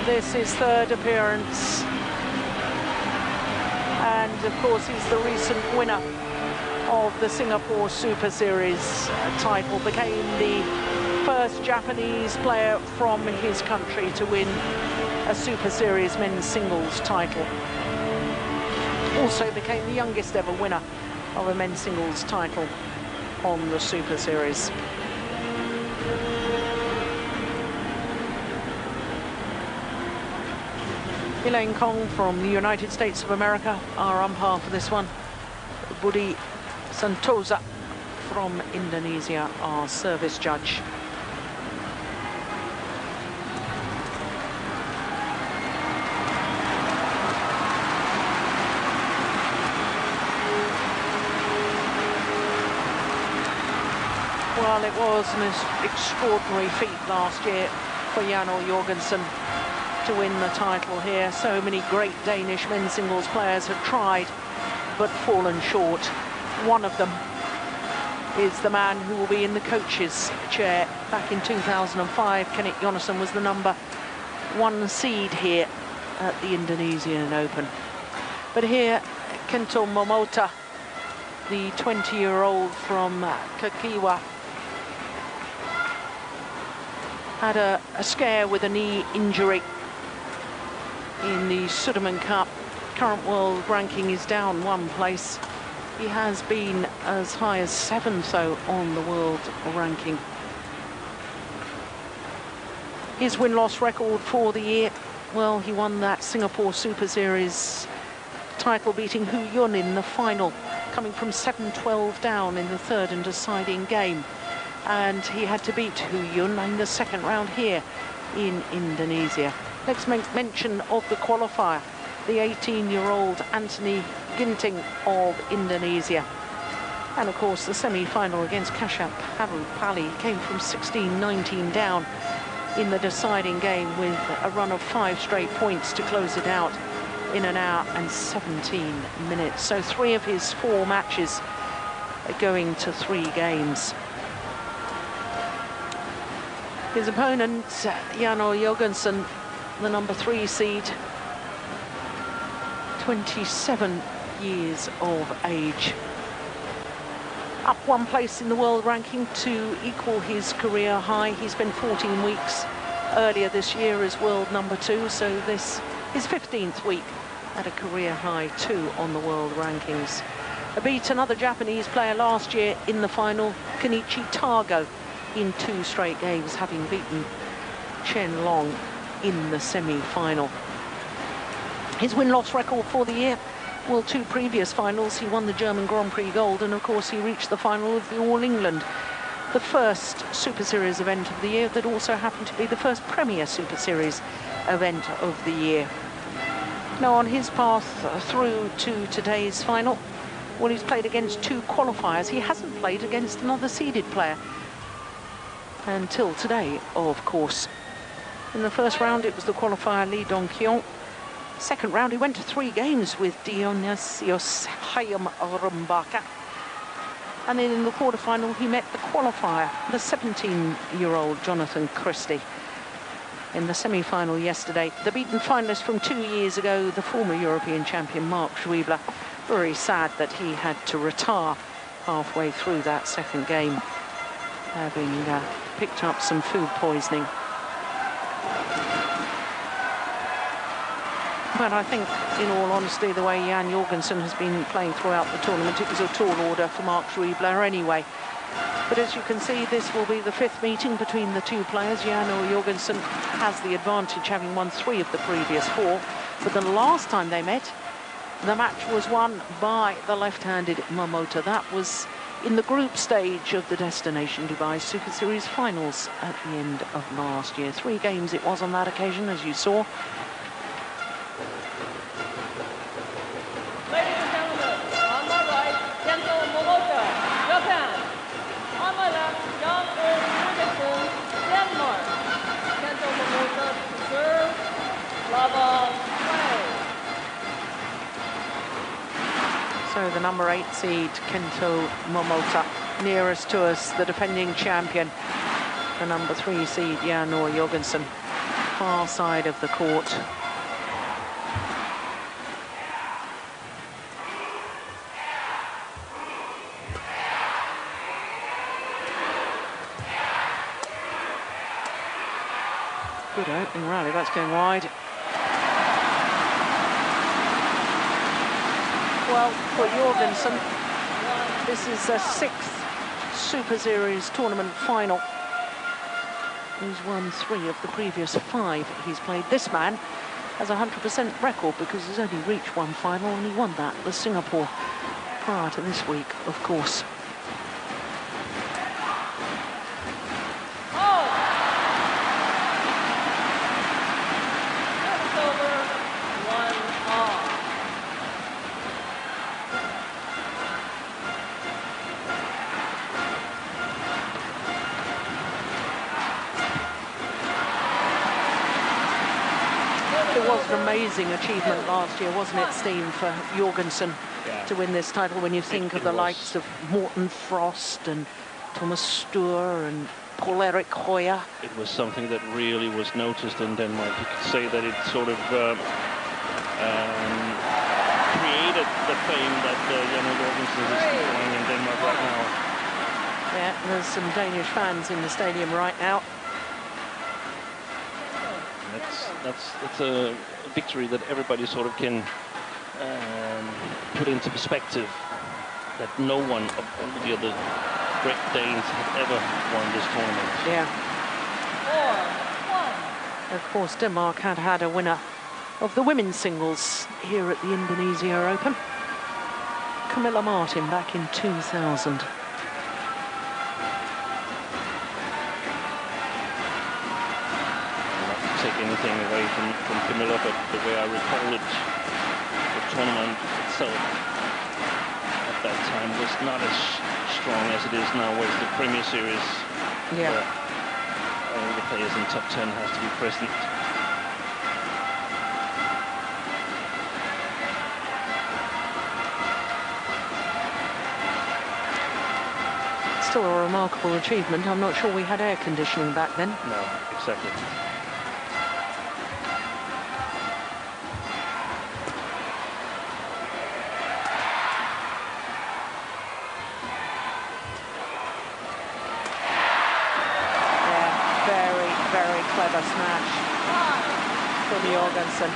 This is third appearance. And of course, he's the recent winner of the Singapore Super Series title, became the first Japanese player from his country to win a Super Series men's singles title. Also became the youngest ever winner of a men's singles title on the Super Series. Elaine Kong from the United States of America, our umpire for this one. Budi Santosa from Indonesia, our service judge. Well, it was an extraordinary feat last year for Jan Jorgensen to win the title here. So many great Danish men's singles players have tried but fallen short. One of them is the man who will be in the coach's chair. Back in 2005, Kenneth Jonassen was the #1 seed here at the Indonesian Open. But here, Kento MOMOTA, the 20-year-old from Kakiwa, had a scare with a knee injury in the Sudirman Cup. Current world ranking is down 1 place. He has been as high as 7th, though, on the world ranking. His win-loss record for the year, well, he won that Singapore Super Series title, beating Hu Yun in the final, coming from 7-12 down in the third and deciding game. And he had to beat Hu Yun in the second round here in Indonesia. Let's make mention of the qualifier, the 18-year-old Anthony Ginting of Indonesia. And of course, the semi-final against Kashyap Pali came from 16-19 down in the deciding game with a run of 5 straight points to close it out in 1 hour and 17 minutes. So 3 of his 4 matches are going to 3 games. His opponent, Jan Jorgensen, the #3 seed, 27 years of age. Up 1 place in the world ranking to equal his career high. He spent 14 weeks earlier this year as world #2, so this is 15th week at a career high 2 on the world rankings. Beat another Japanese player last year in the final, Kenichi Tago, in 2 straight games, having beaten Chen Long in the semi-final. His win-loss record for the year, well, 2 previous finals. He won the German Grand Prix Gold, and of course he reached the final of the All England, the first Super Series event of the year that also happened to be the first Premier Super Series event of the year. Now, on his path through to today's final, well, he's played against 2 qualifiers. He hasn't played against another seeded player until today, of course. In the first round, it was the qualifier Lee Dong-kyung. Second round, he went to 3 games with Dionysios Hayam Rumbaka. And then in the quarterfinal, he met the qualifier, the 17-year-old Jonathan Christie. In the semi-final yesterday, the beaten finalist from 2 years ago, the former European champion Marc Schwiebler. Very sad that he had to retire halfway through that second game, having picked up some food poisoning. But I think, in all honesty, the way Jan Jorgensen has been playing throughout the tournament, it was a tall order for Marc Schwiebler anyway. But as you can see, this will be the 5th meeting between the 2 players. Jan Jorgensen has the advantage, having won 3 of the previous 4. But the last time they met, the match was won by the left-handed MOMOTA. That was in the group stage of the Destination Dubai Super Series finals at the end of last year. 3 games it was on that occasion, as you saw. Ladies and gentlemen, on my right, Kento MOMOTA, Japan. On my left, Jan Jorgensen, Denmark. Kento MOMOTA to serve, Lava play. So the #8 seed, Kento MOMOTA, nearest to us, the defending champion, the #3 seed, Jan Jorgensen. far side of the court. Good opening rally, that's going wide. Well, for Jorgensen, this is a 6th Super Series tournament final. He's won 3 of the previous 5 he's played. This man has a 100% record because he's only reached 1 final and he won that, the Singapore, prior to this week, of course. It was an amazing achievement last year, wasn't it, Steen, for Jorgensen to win this title when you think of the likes of Morten Frost and Thomas Stur and Paul-Erik Hoyer. It was something that really was noticed in Denmark. You could say that it sort of created the fame that Jan Jorgensen is enjoying in Denmark right now. Yeah, there's some Danish fans in the stadium right now. That's a victory that everybody sort of can put into perspective, that no one of all the other Great Danes have ever won this tournament. Yeah. 4-1. Of course, Denmark had a winner of the women's singles here at the Indonesia Open. Camilla Martin back in 2000. Take anything away from Camilla, but the way I recall it, the tournament itself at that time was not as strong as it is now, whereas the Premier Series, where all the players in top 10 has to be present. Still a remarkable achievement. I'm not sure we had air conditioning back then. No, exactly. Very clever smash from Jorgensen.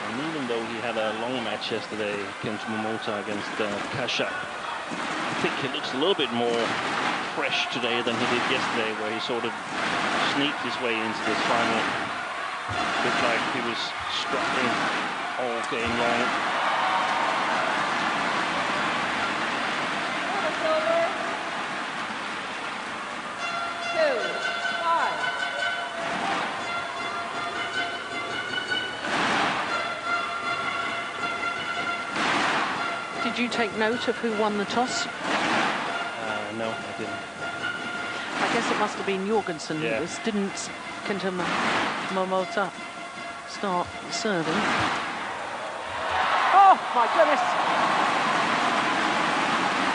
And even though he had a long match yesterday, Kento MOMOTA against Kashak, I think he looks a little bit more fresh today than he did yesterday, where he sort of sneaked his way into this final. Looked like he was struggling all game long. Did you take note of who won the toss? No, I didn't. I guess it must have been Jorgensen. Yeah. This didn't Kento MOMOTA start serving. Oh my goodness!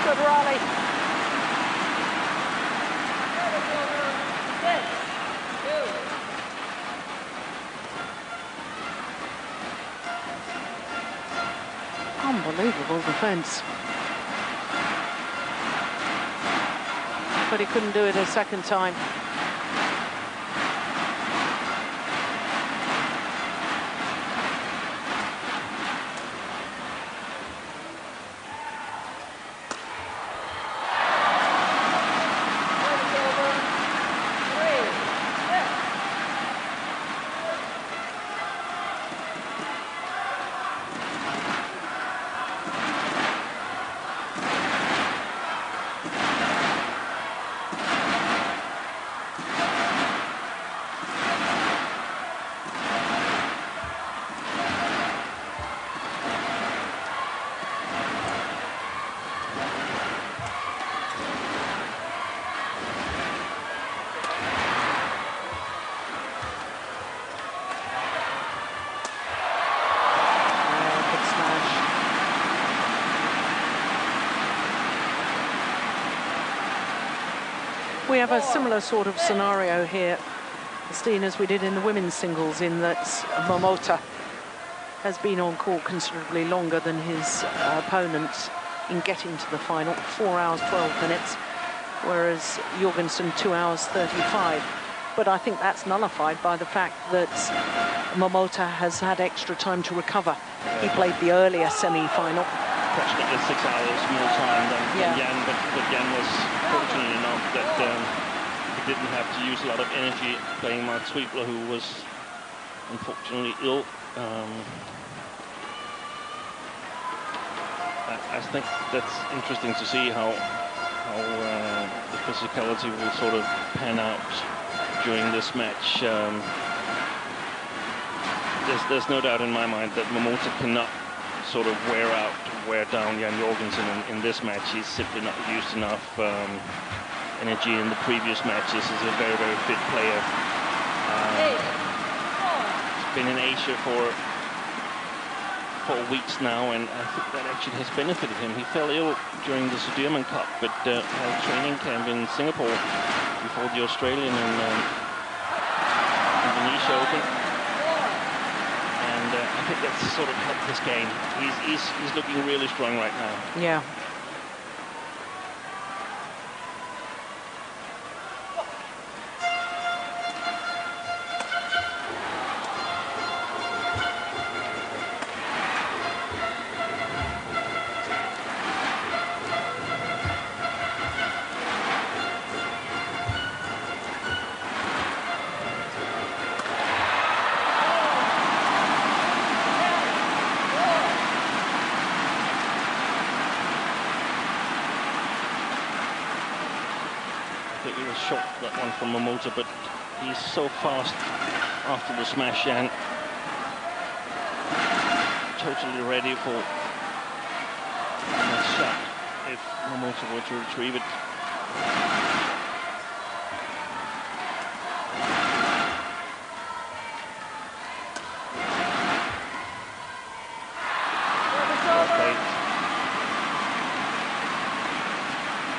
Good rally. Unbelievable defense. But he couldn't do it a second time. have a similar sort of scenario here, Steen, as we did in the women's singles, in that MOMOTA has been on court considerably longer than his opponents in getting to the final, 4 hours, 12 minutes, whereas Jorgensen 2 hours, 35. But I think that's nullified by the fact that MOMOTA has had extra time to recover. He played the earlier semi-final. Approximately 6 hours more time than Jan, but Jan was fortunate enough that he didn't have to use a lot of energy playing Mark Sweepler, who was unfortunately ill. I think that's interesting to see how the physicality will sort of pan out during this match. There's no doubt in my mind that MOMOTA cannot sort of wear down Jan Jorgensen in this match. He's simply not used enough energy in the previous matches. He's a very, very fit player. He's been in Asia for 4 weeks now, and I think that actually has benefited him. He fell ill during the Sudirman Cup, but had a training camp in Singapore before the Australian and Indonesia Open. And I think that's sort of helped his game. He's looking really strong right now. Yeah. Shot that one from MOMOTA, but he's so fast after the smash and totally ready for a shot if MOMOTA were to retrieve it. Well played.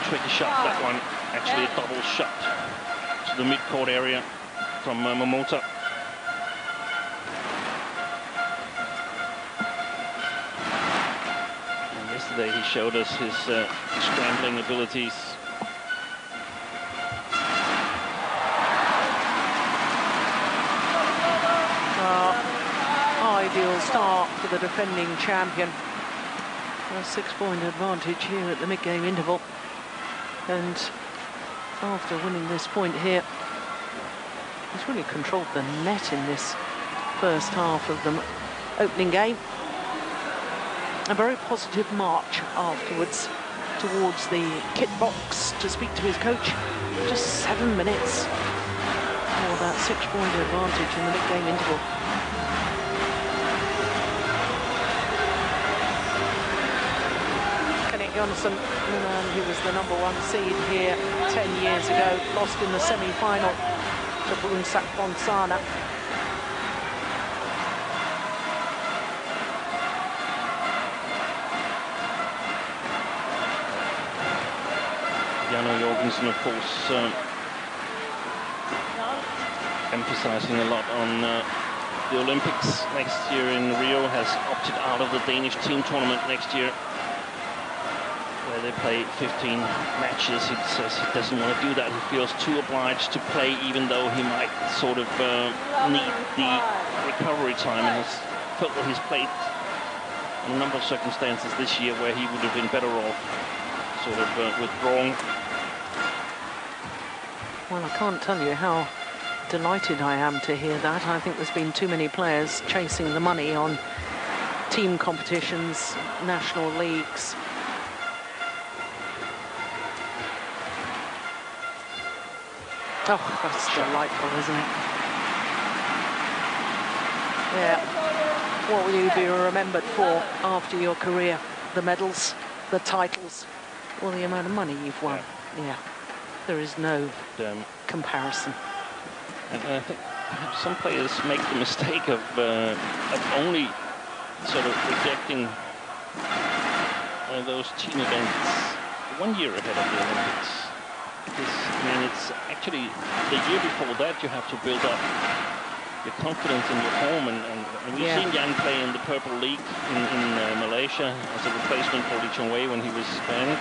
Tricky shot, that one. Actually a double shot to the mid-court area from MOMOTA. And yesterday he showed us his scrambling abilities. Ideal start for the defending champion. A 6-point advantage here at the mid-game interval. And after winning this point here, he's really controlled the net in this first half of the opening game. A very positive march afterwards towards the kit box to speak to his coach. Just 7 minutes for that 6-point advantage in the mid-game interval. Johnson, who was the #1 seed here 10 years ago, lost in the semi-final to Brunsak Bonsana. Jan Jorgensen, of course, emphasizing a lot on the Olympics next year in Rio, has opted out of the Danish team tournament next year, where they play 15 matches. He says he doesn't want to do that. He feels too obliged to play, even though he might sort of need the recovery time, and has felt that he's played in a number of circumstances this year where he would have been better off sort of withdrawing. Well, I can't tell you how delighted I am to hear that. I think there's been too many players chasing the money on team competitions, national leagues. Oh, that's delightful, isn't it? Yeah. What will you be remembered for after your career? The medals, the titles, or the amount of money you've won? Yeah. There is no comparison. And I think perhaps some players make the mistake of only sort of rejecting those team events 1 year ahead of the Olympics. I mean, it's actually the year before that you have to build up your confidence in your form, and we've seen Jan play in the Purple League in Malaysia as a replacement for Lee Chong-wei when he was banned.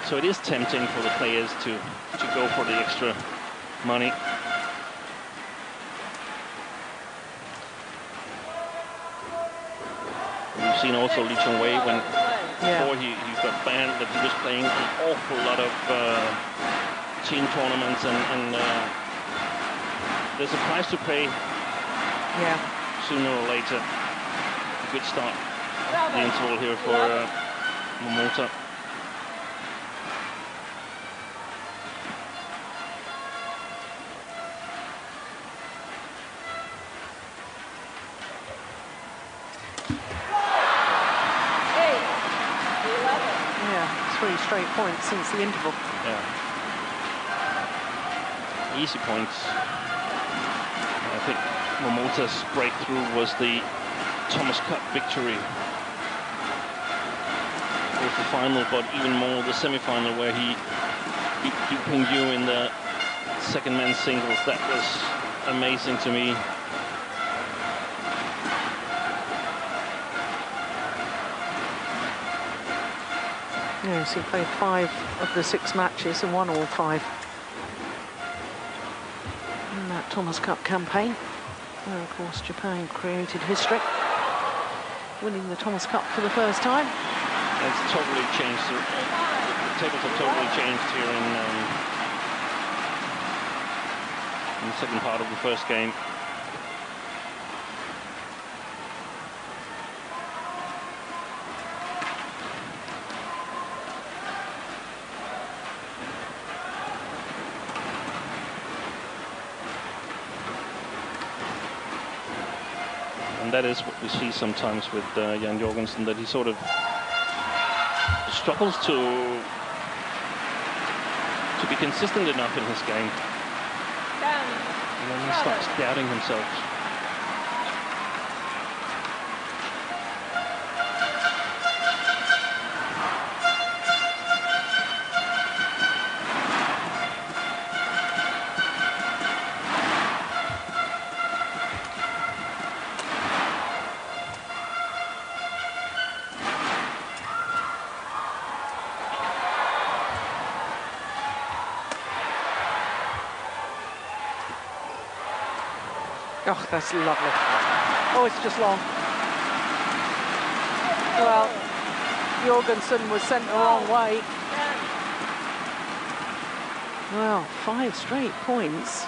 So it is tempting for the players to go for the extra money. We've seen also Lee Chong-wei when before he got banned that he was playing an awful lot of team tournaments, and there's a price to pay. Sooner or later. A good start. The interval here for MOMOTA. Yeah, 3 straight points since the interval. Yeah. Easy points. I think MOMOTA's breakthrough was the Thomas Cup victory. Both the final, but even more the semi-final, where he beat Yu Pingyu in the second men's singles. That was amazing to me. Yes, he played 5 of the 6 matches and won all 5 in that Thomas Cup campaign. And of course, Japan created history, winning the Thomas Cup for the first time. It's totally changed. The tables have totally changed here in the second part of the first game. That is what we see sometimes with Jan Jorgensen, that he sort of struggles to be consistent enough in his game. And then he starts doubting himself. Oh, that's lovely. Oh, it's just long. Well, Jorgensen was sent the wrong way. Well, 5 straight points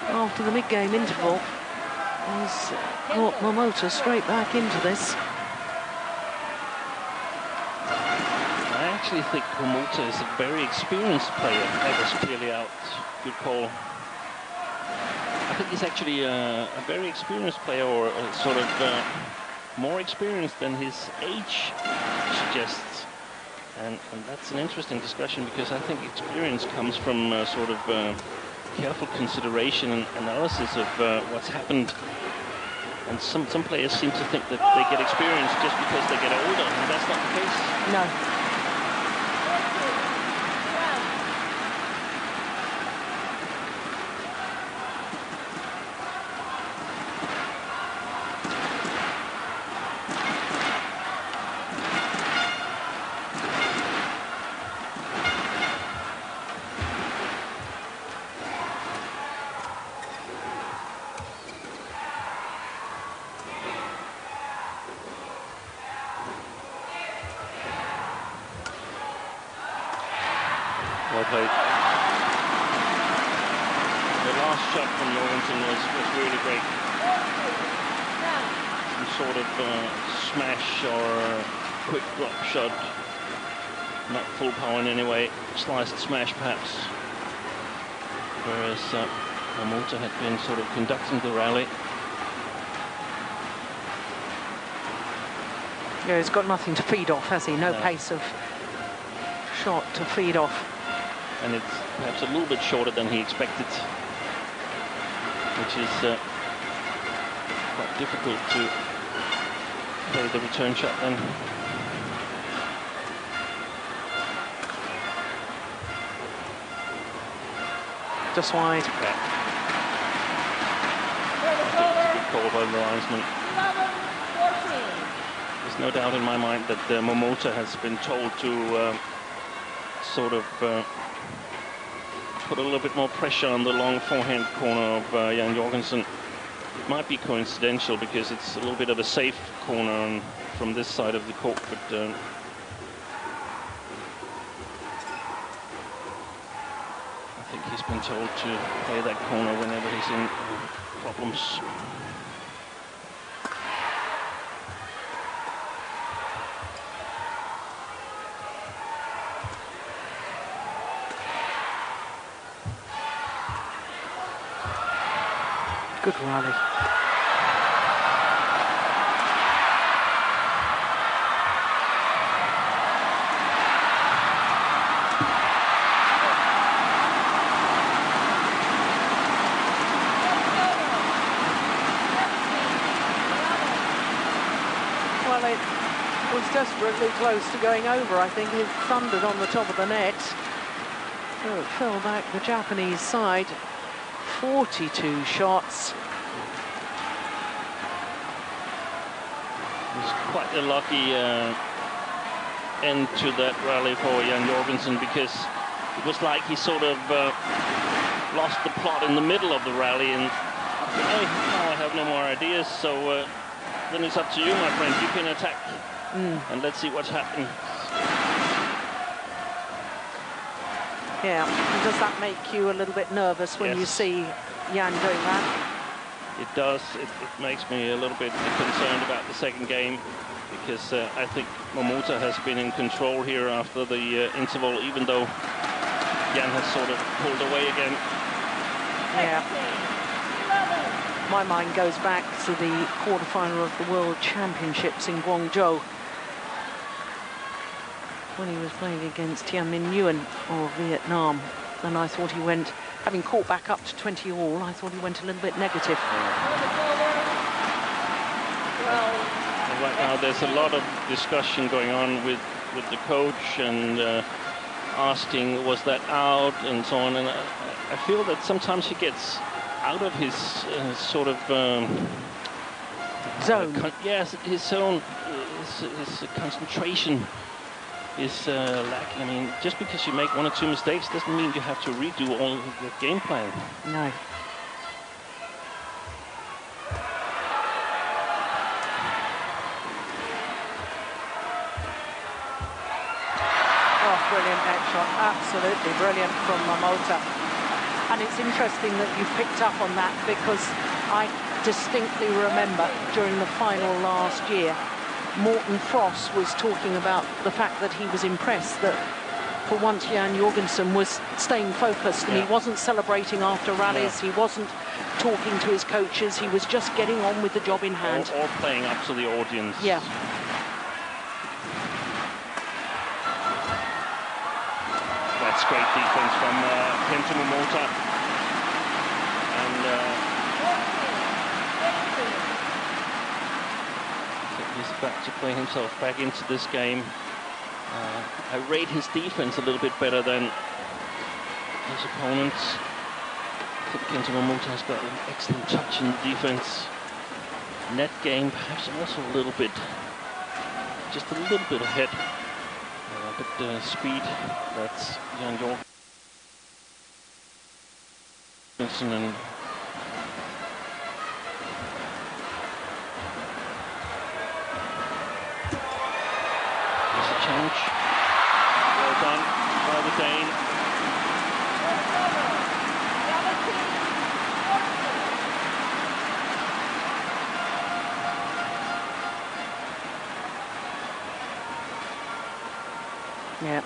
after the mid-game interval. He's brought MOMOTA straight back into this. I actually think MOMOTA is a very experienced player. That was clearly out. Good call. I think he's actually a very experienced player, or sort of more experienced than his age suggests. And that's an interesting discussion, because I think experience comes from sort of careful consideration and analysis of what's happened. And some players seem to think that they get experience just because they get older, and that's not the case. No. Well played. The last shot from Jorgensen was really great. Some sort of smash or quick drop shot. Not full power in any way. Sliced smash perhaps. Whereas MOMOTA had been sort of conducting the rally. Yeah, he's got nothing to feed off, has he? No pace of shot to feed off. And it's perhaps a little bit shorter than he expected, which is quite difficult to play the return shot then. Just wide. Yeah. Call by the linesman. 11-14. There's no doubt in my mind that MOMOTA has been told to sort of put a little bit more pressure on the long forehand corner of Jan Jorgensen. It might be coincidental because it's a little bit of a safe corner from this side of the court, but I think he's been told to play that corner whenever he's in problems. Good rally. Well, it was desperately close to going over. I think it thundered on the top of the net. So it fell back the Japanese side. 42 shots. It was quite a lucky end to that rally for Jan Jorgensen, because it was like he sort of lost the plot in the middle of the rally and hey, now I have no more ideas, so then it's up to you, my friend. You can attack and let's see what's happening. Yeah, does that make you a little bit nervous when you see Jan doing that? It does. It makes me a little bit concerned about the second game, because I think MOMOTA has been in control here after the interval, even though Jan has sort of pulled away again. Yeah. My mind goes back to the quarterfinal of the World Championships in Guangzhou, when he was playing against Tian Minh Nguyen of Vietnam, and I thought he went, having caught back up to 20 all, I thought he went a little bit negative. And right now there's a lot of discussion going on with the coach and asking, was that out, and so on, and I feel that sometimes he gets out of his sort of zone. Yes, his zone, his concentration is lacking. I mean, just because you make one or two mistakes doesn't mean you have to redo all of the game plan. No. Oh, brilliant net shot. Absolutely brilliant from MOMOTA. And it's interesting that you've picked up on that, because I distinctly remember during the final last year, Morten Frost was talking about the fact that he was impressed that for once Jan Jorgensen was staying focused, and he wasn't celebrating after rallies, he wasn't talking to his coaches, he was just getting on with the job in hand. Or playing up to the audience. Yeah. That's great defense from Kento MOMOTA. And he's about to play himself back into this game. I rate his defense a little bit better than his opponents. I think Kento MOMOTA has got an excellent touch in the defense. Net game perhaps also a little bit, just a little bit ahead. But speed, that's Jan Jorgensen, and change. Well done by the Dane. Yeah.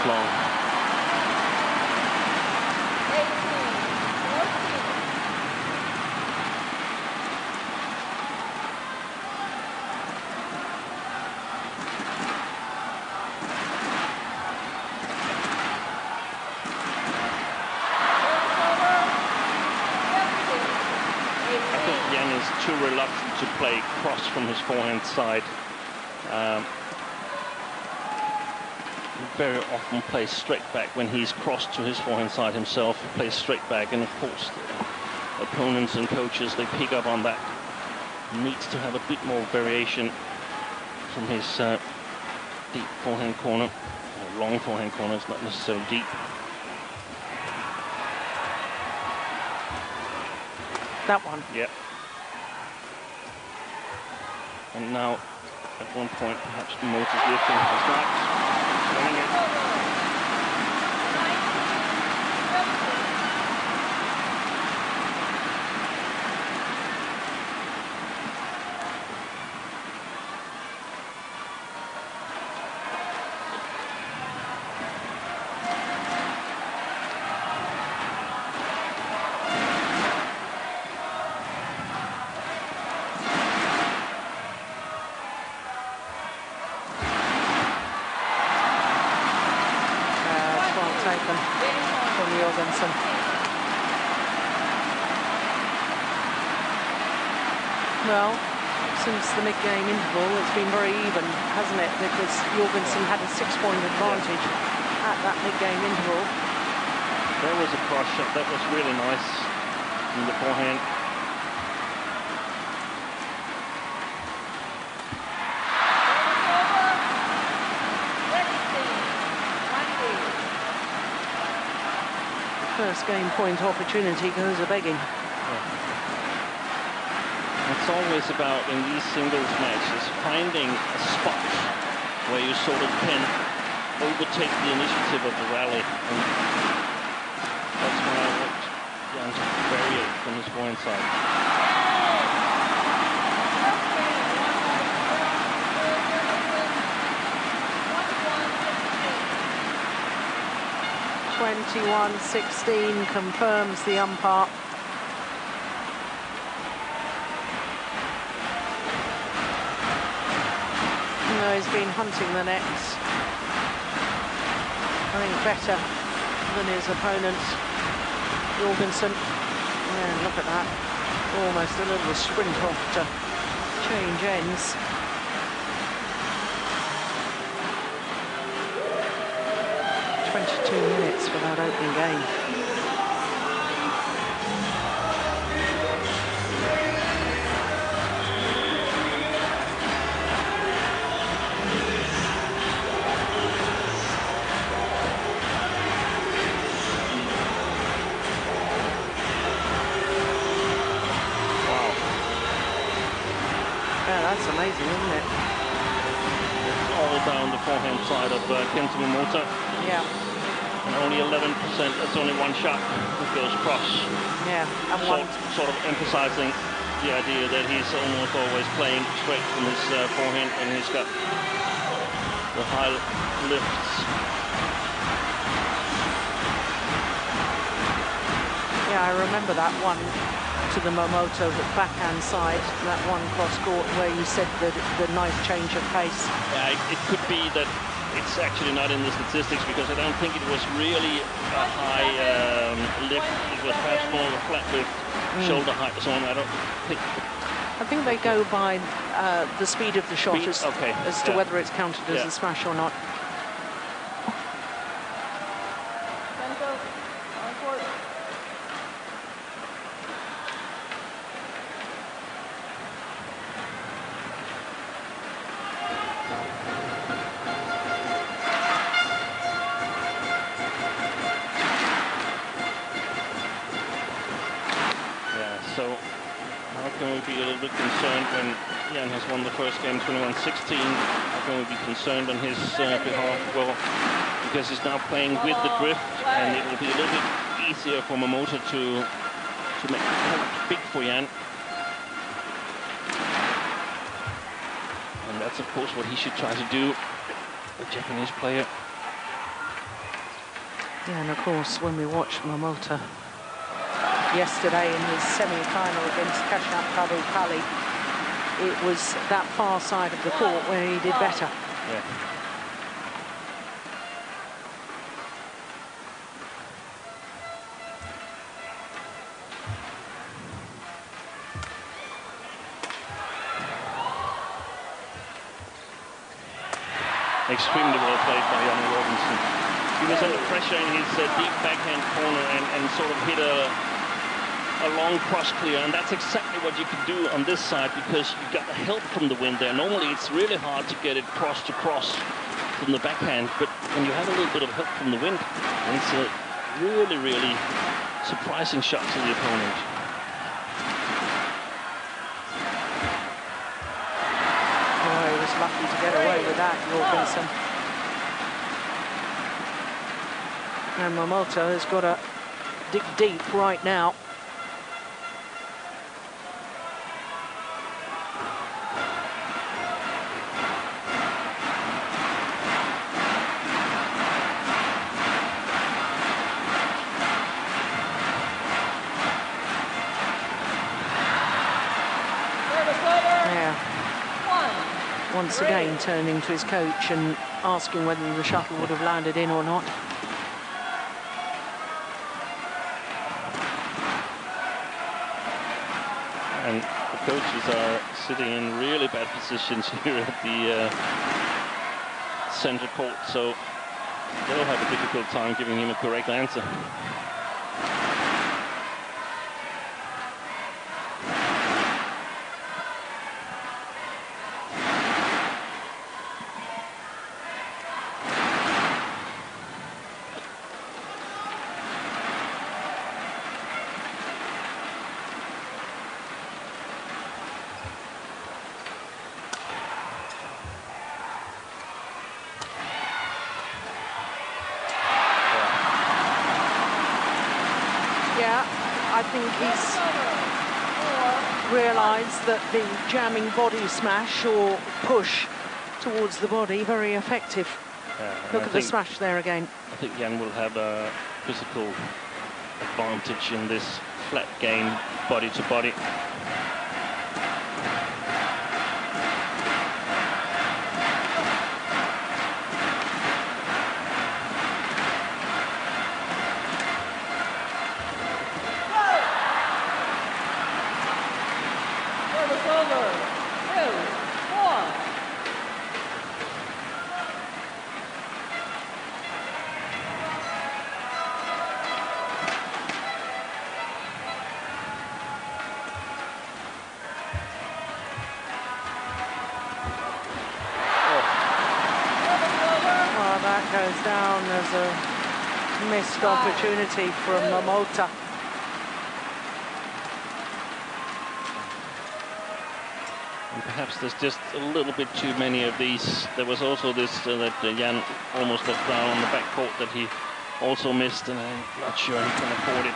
Long. too reluctant to play cross from his forehand side. Very often plays straight back when he's crossed to his forehand side himself, plays straight back, and of course the opponents and coaches, they pick up on that. He needs to have a bit more variation from his deep forehand corner, or long forehand corner. It's not necessarily deep. That one. Yep. And now, at one point, perhaps Momota's lifting. It's not. Winning it. From Jorgensen. Well, since the mid-game interval, it's been very even, hasn't it? Because Jorgensen had a 6-point advantage at that mid-game interval. There was a cross shot. That was really nice in the forehand. First game point opportunity goes a-begging. Yeah. It's always about, in these singles matches, finding a spot where you sort of can overtake the initiative of the rally. And that's why I want Jan to vary it from his forehand side. 21-16 confirms the umpire. No, he's been hunting the nets. I think better than his opponent, Jorgensen. Yeah, look at that. Almost a little sprint off to change ends. 22 minutes for that opening game. Wow. Yeah, that's amazing, isn't it? All down the forehand side of Kento MOMOTA. Yeah. And only 11%, that's only one shot that goes cross. Yeah, and sort of emphasizing the idea that he's almost always playing straight from his forehand, and he's got the high lifts. Yeah, I remember that one to the MOMOTA backhand side, that one cross court where you said that the nice change of pace. Yeah, it could be that it's actually not in the statistics, because I don't think it was really a high lift. It was perhaps more of a flat lift, shoulder height or something. I don't think. I think they go by the speed of the shot as to whether it's counted as a smash or not. Kento, on court. So how can we be a little bit concerned when Jan has won the first game 21-16? How can we be concerned on his behalf? Well, because he's now playing with the drift, and it will be a little bit easier for MOMOTA to make the court big for Jan. And that's of course what he should try to do, the Japanese player. Yeah, and of course when we watched MOMOTA yesterday in his semi-final against Kashat Pali, it was that far side of the court where he did better. Yeah. Extremely well played by Jorgensen. He was under pressure in his deep backhand corner and sort of hit a long cross clear, and that's exactly what you can do on this side because you got the help from the wind there. Normally it's really hard to get it cross to cross from the backhand, but when you have a little bit of help from the wind, it's a really, really surprising shot to the opponent. Oh, he was lucky to get away with that, Jorgensen. And MOMOTA has got to dig deep right now. Once again turning to his coach and asking whether the shuttle would have landed in or not. And the coaches are sitting in really bad positions here at the center court, so they'll have a difficult time giving him a correct answer. I think he's realised that the jamming body smash or push towards the body, very effective. Look at the smash there again. I think Jan will have a physical advantage in this flat game, body to body. Goes down as a missed opportunity from MOMOTA. And perhaps there's just a little bit too many of these. There was also this that Jan almost got down on the back court that he also missed, and I'm not sure he can afford it.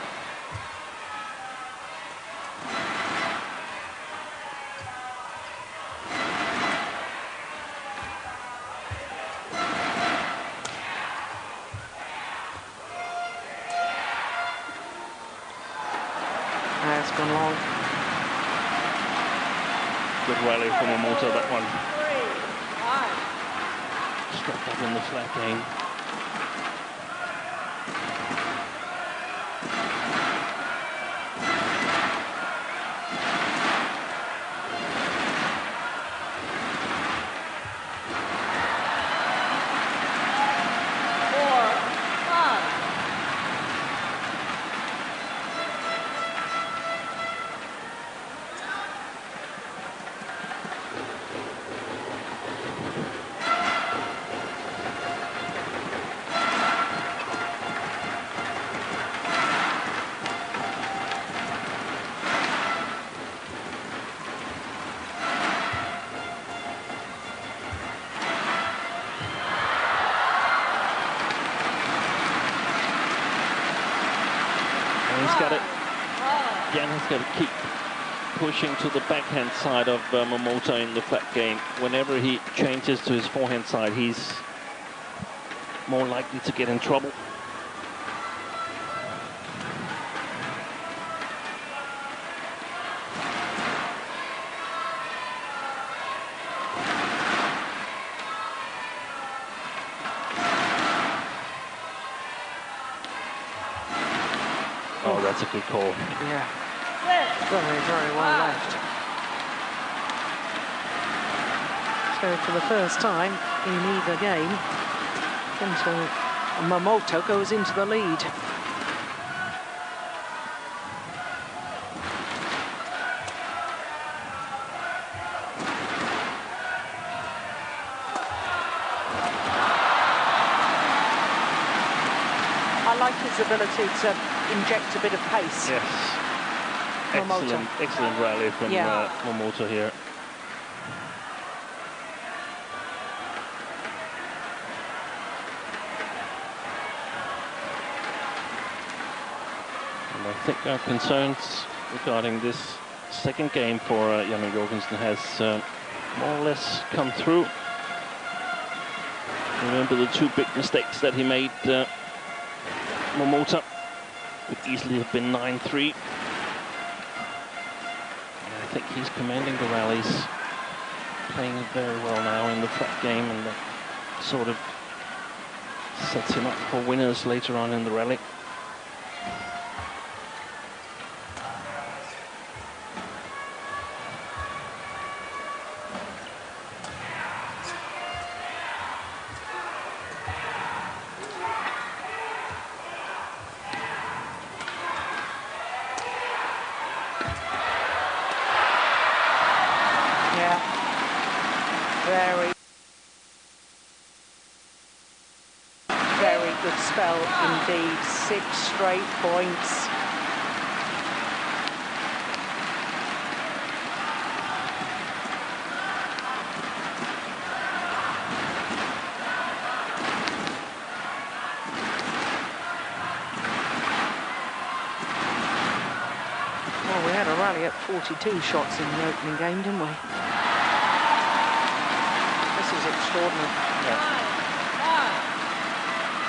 It's gone long. Good rally from MOMOTA, that one. Struck up in the flat game. Jan has got to keep pushing to the backhand side of MOMOTA in the flat game. Whenever he changes to his forehand side, he's more likely to get in trouble. Oh, that's a good call. Yeah. Very, very well left. So for the first time, in either game. Kento MOMOTA goes into the lead. I like his ability to inject a bit of pace. Yes. MOMOTA. Excellent rally from MOMOTA here. And I think our concerns regarding this second game for Jan Jorgensen has more or less come through. Remember the two big mistakes that he made. MOMOTA could easily have been 9-3. I think he's commanding the rallies, playing it very well now in the flat game, and that sort of sets him up for winners later on in the rally. Very good spell indeed. 6 straight points. Well, we had a rally at 42 shots in the opening game, didn't we? This is extraordinary. Yeah.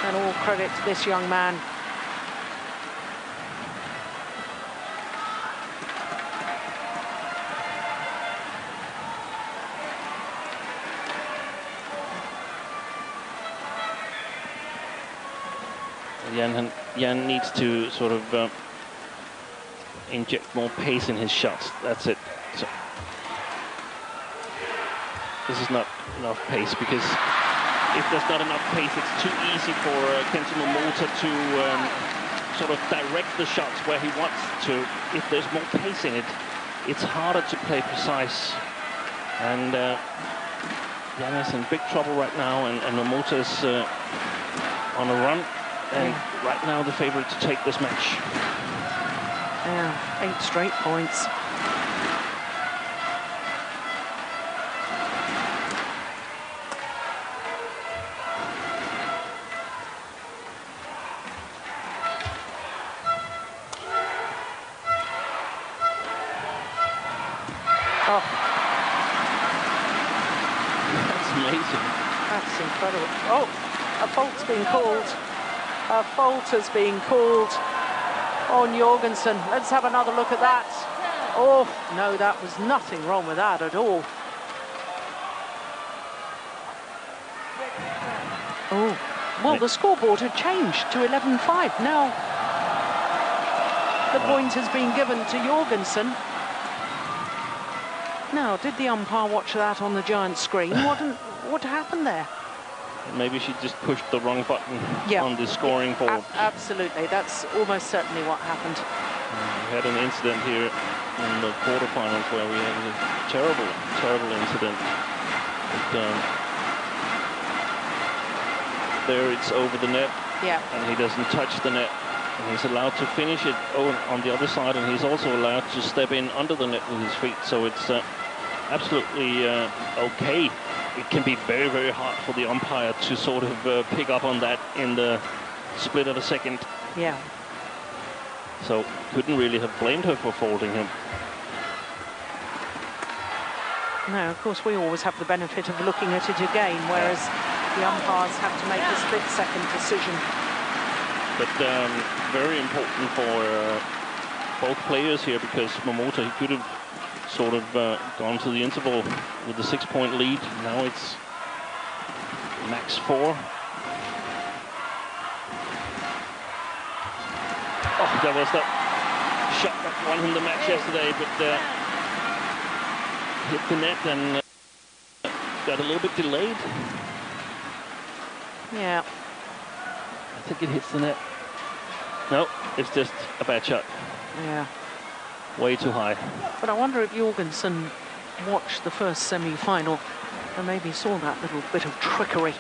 And all credit to this young man. Jan needs to sort of inject more pace in his shots. That's it. So this is not enough pace, because if there's not enough pace, it's too easy for Kento MOMOTA to sort of direct the shots where he wants to. If there's more pace in it, it's harder to play precise. And Jan is in big trouble right now, and MOMOTA is on a run. And right now the favorite to take this match. Yeah, 8 straight points. Oh. That's amazing. That's incredible. Oh, a fault's been called. A fault has been called on Jorgensen. Let's have another look at that. Oh, no, that was nothing wrong with that at all. Oh, well, the scoreboard had changed to 11-5. Now, the point has been given to Jorgensen. Now, did the umpire watch that on the giant screen? What happened there? Maybe she just pushed the wrong button on the scoring board. Absolutely, that's almost certainly what happened. We had an incident here in the quarterfinals where we had a terrible incident. But, there it's over the net, and he doesn't touch the net. And he's allowed to finish it on the other side, and he's also allowed to step in under the net with his feet. So it's absolutely okay. It can be very, very hard for the umpire to sort of pick up on that in the split of a second. Yeah. So couldn't really have blamed her for faulting him. No, of course, we always have the benefit of looking at it again, whereas the umpires have to make a split-second decision. But very important for both players here, because MOMOTA, he could have sort of gone to the interval with the 6-point lead. Now it's max 4. Oh, there was that shot that won him the match yesterday, but hit the net and got a little bit delayed. Yeah. I think it hits the net. No, it's just a bad shot. Yeah. Way too high. But I wonder if Jorgensen watched the first semi-final and maybe saw that little bit of trickery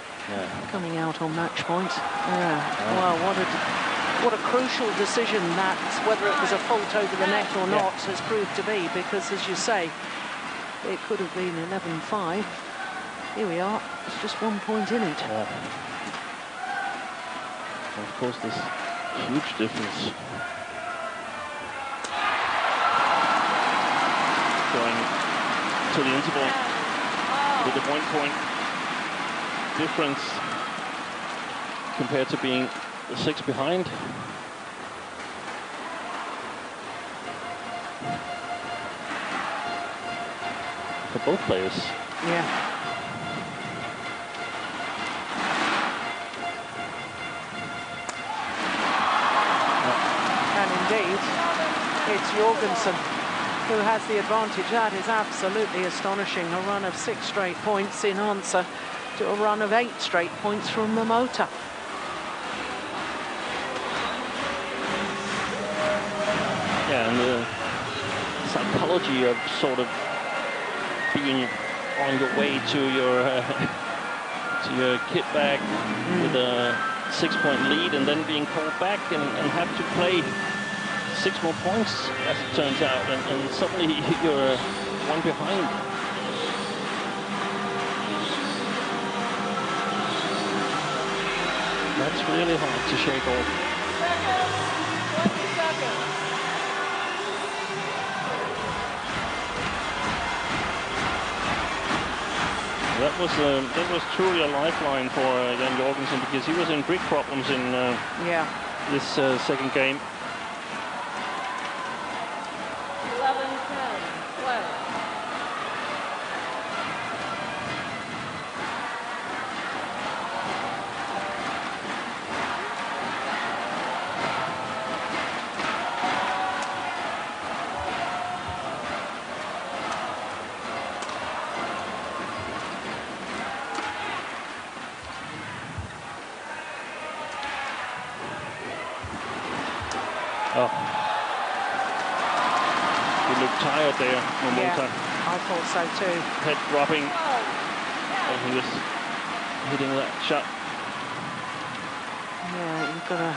coming out on match point. Yeah. Well, what a crucial decision that, whether it was a fault over the net or not, has proved to be, because, as you say, it could have been 11-5. Here we are. It's just 1 point in it. Yeah. Of course, there's a huge difference. Going to the interval with the 1 point difference compared to being 6 behind. For both players. Yeah. And indeed, it's Jorgensen who has the advantage. That is absolutely astonishing. A run of 6 straight points in answer to a run of 8 straight points from MOMOTA. Yeah, and the psychology of sort of being on your way to your kit bag with a 6-point lead and then being called back and have to play 6 more points, as it turns out, and suddenly you're 1 behind. That's really hard to shake off. That was truly a lifeline for Jan Jorgensen, because he was in big problems in this second game. 11-10, play. Oh, he looked tired there, MOMOTA. Yeah, I thought so too. Head dropping, and he was hitting that shot. Yeah, you've got to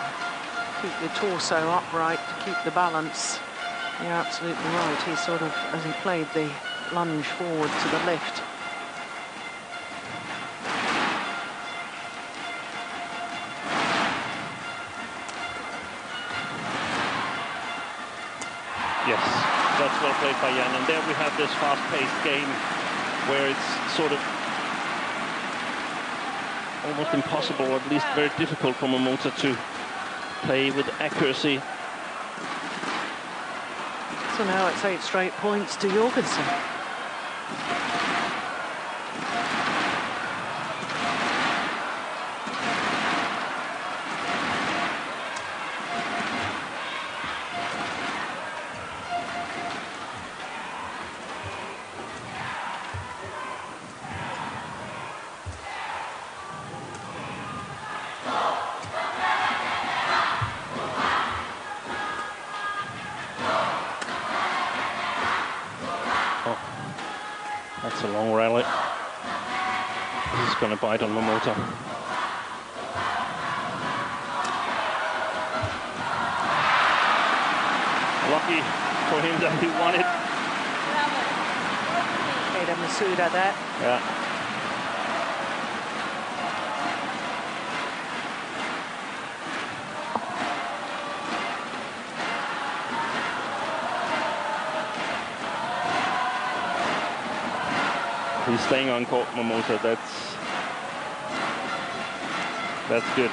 keep your torso upright to keep the balance. You're absolutely right. He sort of, as he played the lunge forward to the left. Yes, that's well played by Jan. And there we have this fast-paced game where it's sort of almost impossible, or at least very difficult for MOMOTA to play with accuracy. So now it's 8 straight points to Jorgensen. That's a long rally. This is going to bite on MOMOTA. Lucky for him that he won it. Ada Masuda there. Yeah. He's staying on court, MOMOTA. That's good.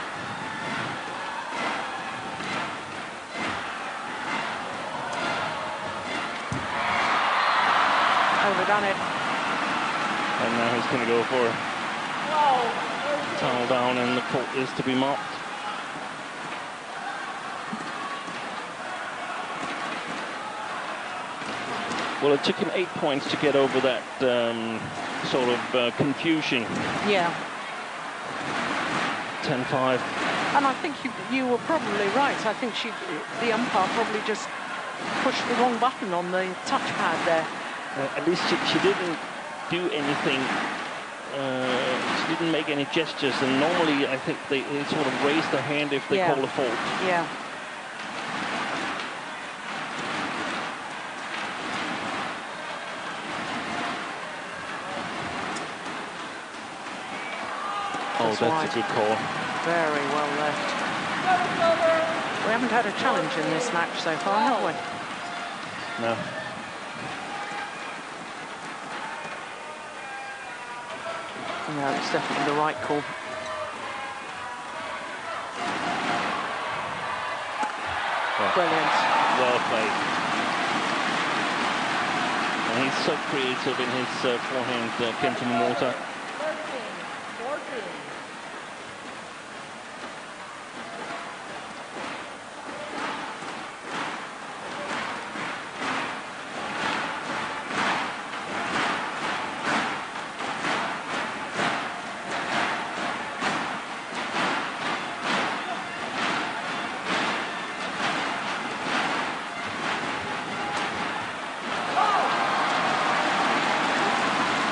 Overdone it. And now he's going to go for a tunnel down, and the court is to be mopped. Well, it took him 8 points to get over that sort of confusion. Yeah. 10-5. And I think you were probably right. I think the umpire probably just pushed the wrong button on the touchpad there. At least she didn't do anything. She didn't make any gestures, and normally I think they sort of raise their hand if they call a fault. Yeah. Oh, that's a good call. Very well left. We haven't had a challenge in this match so far, have we? No. No, it's definitely the right call. Brilliant. Well played. And he's so creative in his forehand, Kento MOMOTA. 14.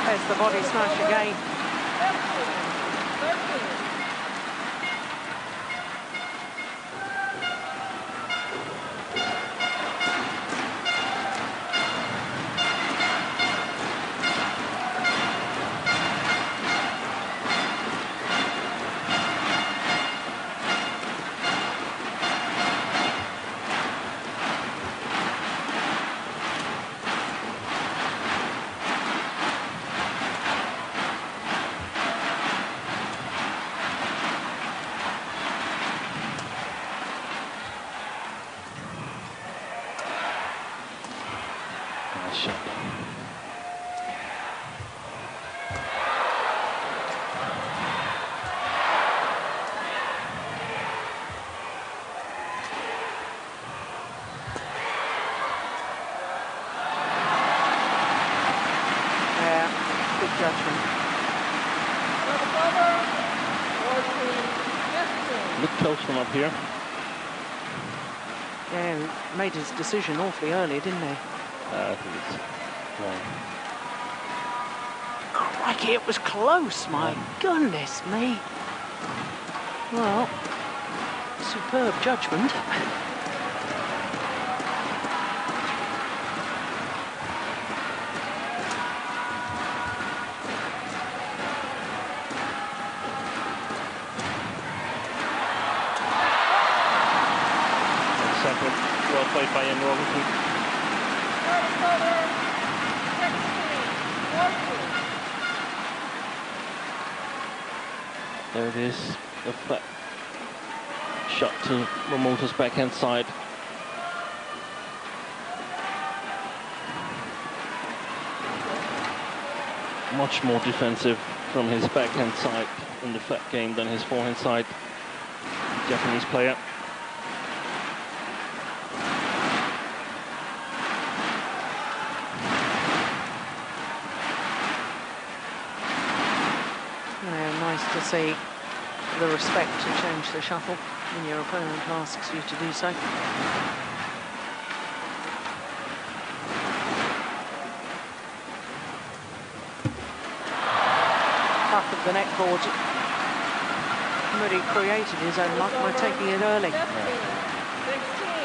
There's the body smash again. 13. Nice shot. Yeah, good judgment. Look close from up here. Yeah, he made his decision awfully early, didn't he? I think it's wrong. Crikey, it was close, my goodness me. Well, superb judgment. Well played by Ian Robinson. There it is, the flat shot to Momota's backhand side. Much more defensive from his backhand side in the flat game than his forehand side. Japanese player. To see the respect to change the shuttle when your opponent asks you to do so. Tough of the net board. Really created his own luck by taking it early.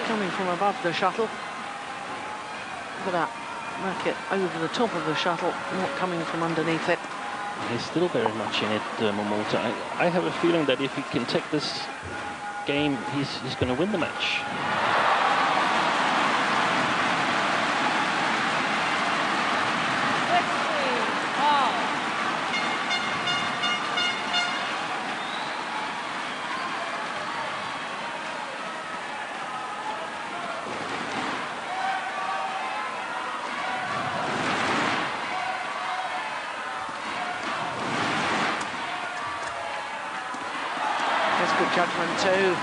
Coming from above the shuttle. Look at that racket over the top of the shuttle, not coming from underneath it. He's still very much in it, Momota. I have a feeling that if he can take this game, he's going to win the match. Good judgment too,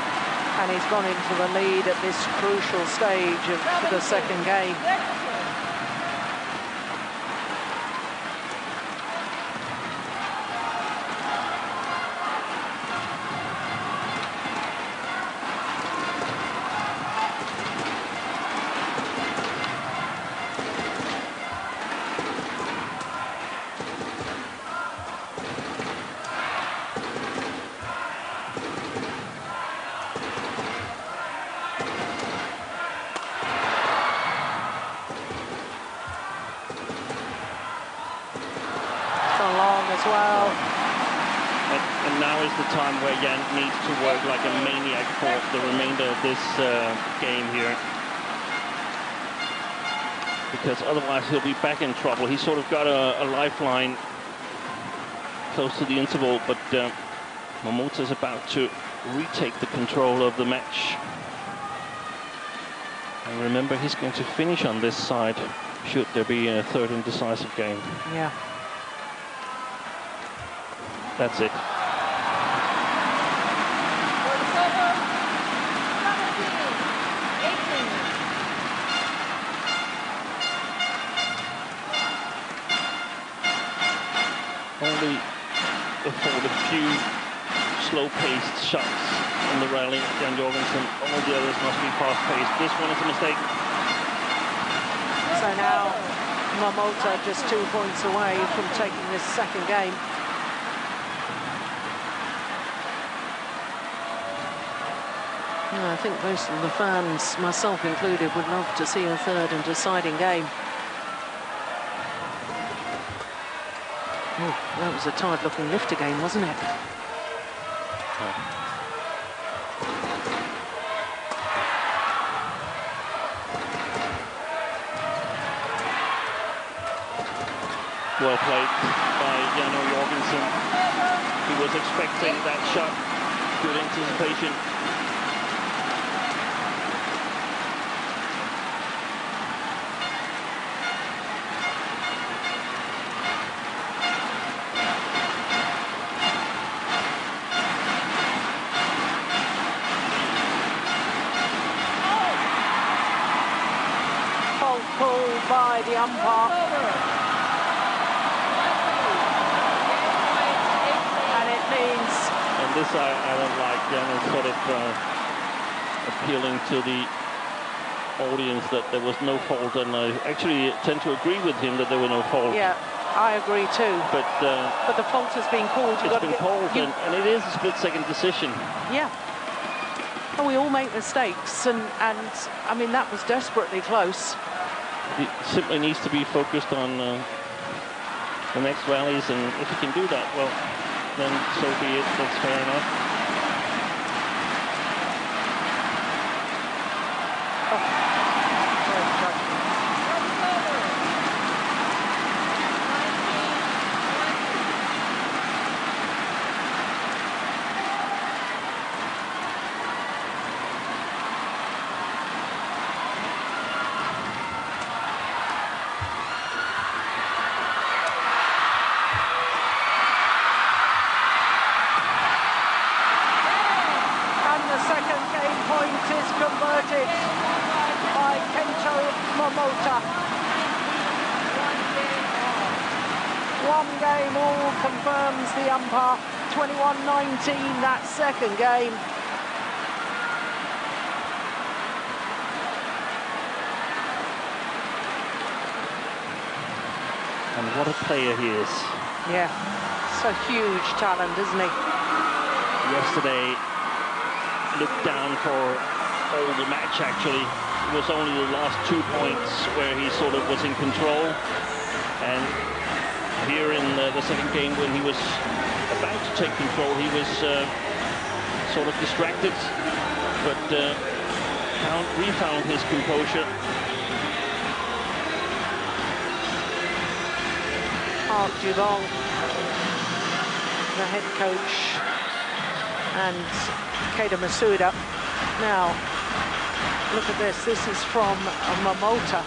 and he's gone into the lead at this crucial stage of the second game. as well. And now is the time where Jan needs to work like a maniac for the remainder of this game here. Because otherwise he'll be back in trouble. He's sort of got a lifeline close to the interval, but MOMOTA is about to retake the control of the match. And remember, he's going to finish on this side should there be a third and decisive game. Yeah. That's it. Only afford a few slow-paced shots on the rally, Jan Jorgensen. All the others must be fast-paced. This one is a mistake. So now MOMOTA just 2 points away from taking this second game. I think most of the fans, myself included, would love to see a third and deciding game. Oh, that was a tired-looking lifter game, wasn't it? Well played by Jan Jorgensen. He was expecting that shot. Good anticipation. Fault called by the umpire. And this I don't like. Jan is sort of appealing to the audience that there was no fault, and I actually tend to agree with him that there were no fault. Yeah, I agree too. But the fault has been called. It's been called, and it is a split-second decision. Yeah. And we all make mistakes, and I mean, that was desperately close. He simply needs to be focused on the next rallies, and if he can do that, well, then so be it. That's fair enough. Converted by Kento MOMOTA. One game all confirms the umpire. 21-19, that second game. And what a player he is. Yeah, it's a huge talent, isn't he? Yesterday, looked down for all the match, actually. It was only the last 2 points where he sort of was in control. And here in the second game, when he was about to take control, he was sort of distracted, but refound his composure. Mark Dubong, the head coach, and Keita Masuda. Now, look at this. This is from MOMOTA.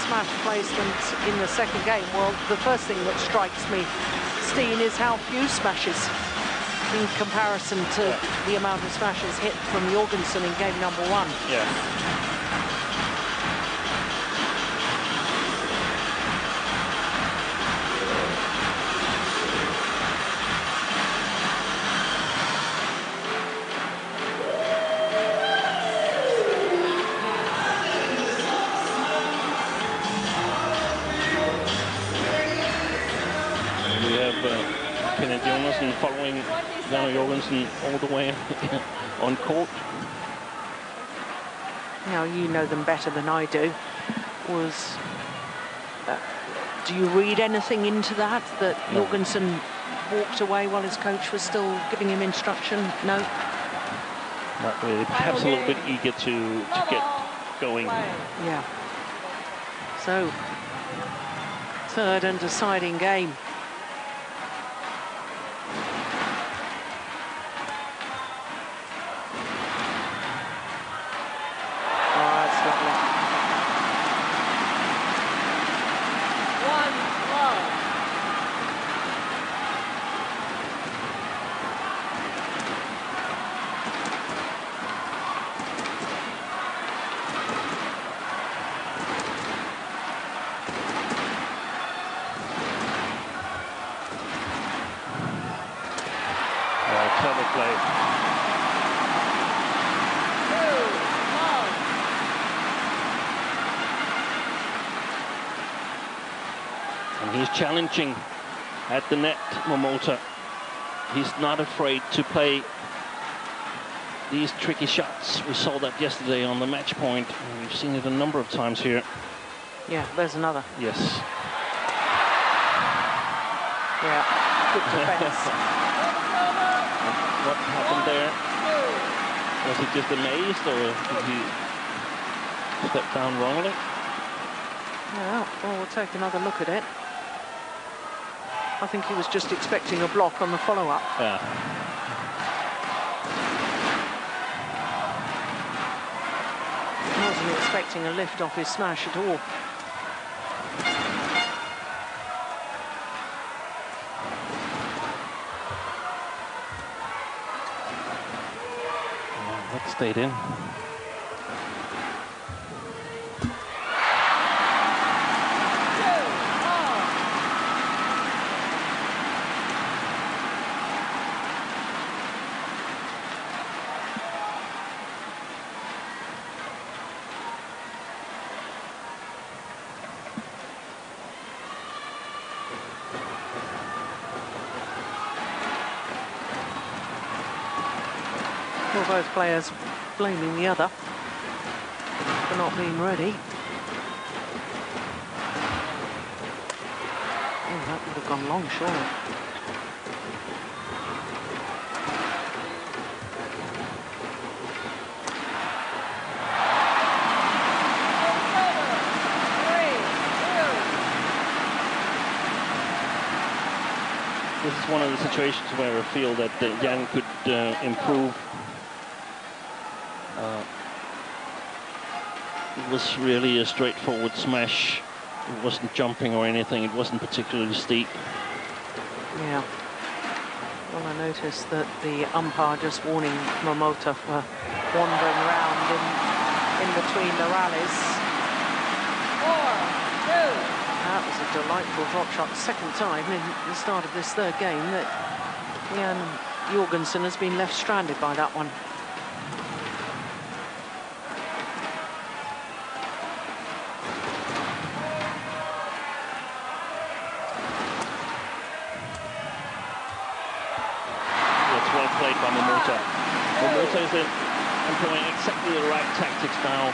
Smash placement in the second game. Well, the first thing that strikes me, Steen, is how few smashes in comparison to the amount of smashes hit from Jorgensen in game number 1. Yeah. Following Jan Jorgensen all the way on court. Now, you know them better than I do. Was Do you read anything into that? That No. Jorgensen walked away while his coach was still giving him instruction? No? Not really. Perhaps a little bit eager to get going. Yeah. So, third and deciding game. Oh, that's lovely. 1-love. Clever play. 2-love. And he's challenging at the net, Momota. He's not afraid to play these tricky shots. We saw that yesterday on the match point. We've seen it a number of times here. Yeah, there's another. Yes. Yeah, good defense. What happened there? Was he just amazed, or did he step down wrongly? Yeah, well, we'll take another look at it. I think he was just expecting a block on the follow-up. Yeah. He wasn't expecting a lift off his smash at all. That stayed in. Well, both players blaming the other for not being ready. Oh, that would have gone long, surely. This is one of the situations where I feel that Jan could improve. It was really a straightforward smash. It wasn't jumping or anything. It wasn't particularly steep. Yeah. Well, I noticed that the umpire just warning Momota for wandering around in between the rallies. 4-2. That was a delightful drop shot. Second time in the start of this third game that Jan Jorgensen has been left stranded by that one. It's well played by Momota. Momota is employing exactly the right tactics now.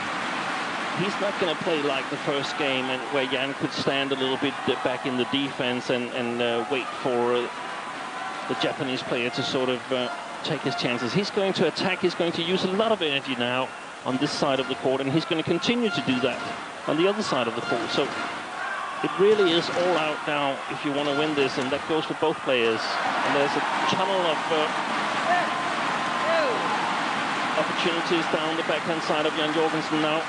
He's not going to play like the first game, and where Jan could stand a little bit back in the defense and wait for the Japanese player to sort of take his chances. He's going to attack. He's going to use a lot of energy now on this side of the court, and he's going to continue to do that on the other side of the court. So it really is all out now if you want to win this, and that goes for both players. And there's a tunnel of opportunities down the backhand side of Jan Jorgensen now.